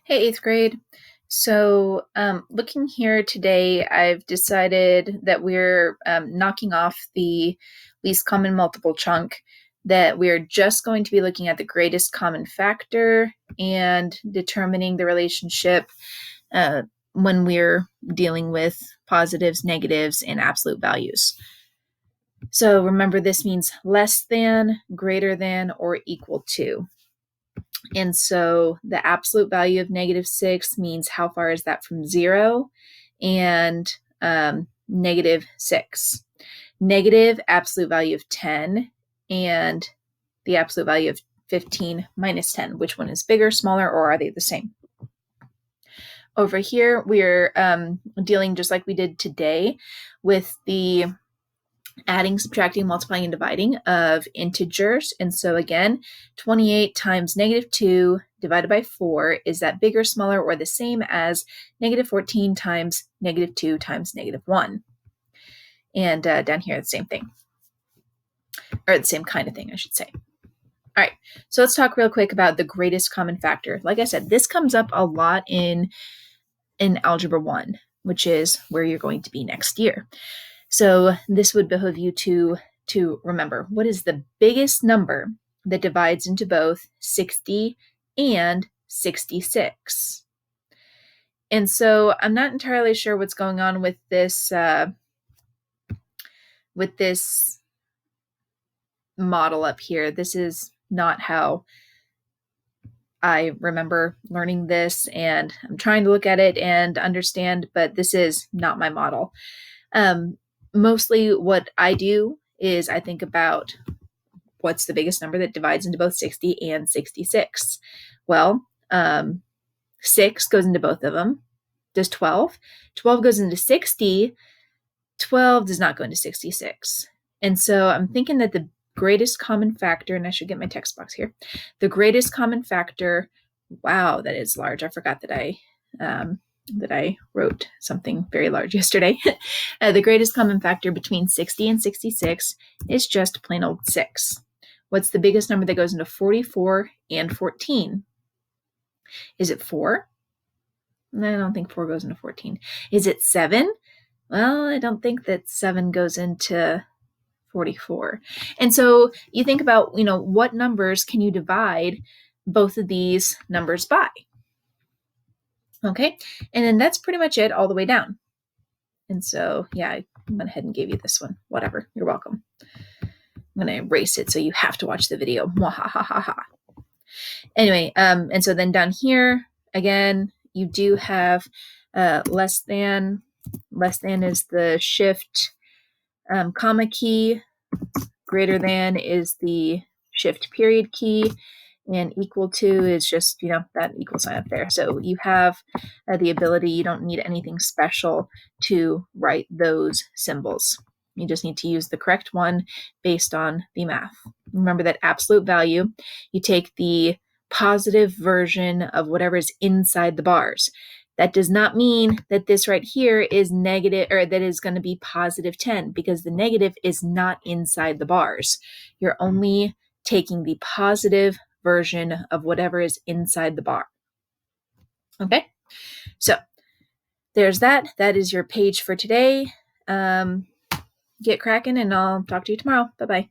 Hey, eighth grade. So, looking here today, I've decided that we're knocking off the least common multiple chunk, that we're just going to be looking at the greatest common factor and determining the relationship uh, when we're dealing with positives, negatives, and absolute values. So, remember, this means less than, greater than, or equal to. And so the absolute value of -6 means how far is that from 0, and -6. Negative absolute value of 10 and the absolute value of 15 minus 10. Which one is bigger, smaller, or are they the same? Over here, we're dealing just like we did today with the adding, subtracting, multiplying, and dividing of integers. And so again, 28 times -2 divided by 4, is that bigger, smaller, or the same as -14 times -2 times -1? And down here, the same thing, or the same kind of thing, I should say. All right, so let's talk real quick about the greatest common factor. Like I said, this comes up a lot in Algebra 1, which is where you're going to be next year. So this would behoove you to remember, what is the biggest number that divides into both 60 and 66? And so I'm not entirely sure what's going on with this model up here. This is not how I remember learning this, and I'm trying to look at it and understand, but this is not my model. Mostly what I do is I think about what's the biggest number that divides into both 60 and 66. Well, 6 goes into both of them. Does 12? 12 goes into 60. 12 does not go into 66. And so I'm thinking that the greatest common factor, and I should get my text box here, the greatest common factor, wow, that is large. I forgot that I wrote something very large yesterday. The greatest common factor between 60 and 66 is just plain old 6. What's the biggest number that goes into 44 and 14? Is it 4? I don't think 4 goes into 14. Is it 7? Well, I don't think that 7 goes into 44. And so you think about, what numbers can you divide both of these numbers by? Okay, and then that's pretty much it all the way down. And so, yeah, I went ahead and gave you this one. Whatever, you're welcome. I'm going to erase it so you have to watch the video. Mwahahaha. Anyway, and so then down here, again, you do have less than. Less than is the shift comma key. Greater than is the shift period key. And equal to is just, that equal sign up there. So you have the ability, you don't need anything special to write those symbols. You just need to use the correct one based on the math. Remember that absolute value, you take the positive version of whatever is inside the bars. That does not mean that this right here is negative, or that is going to be positive 10, because the negative is not inside the bars. You're only taking the positive version of whatever is inside the bar. Okay, so there's that. That is your page for today. Get cracking, and I'll talk to you tomorrow. Bye-bye.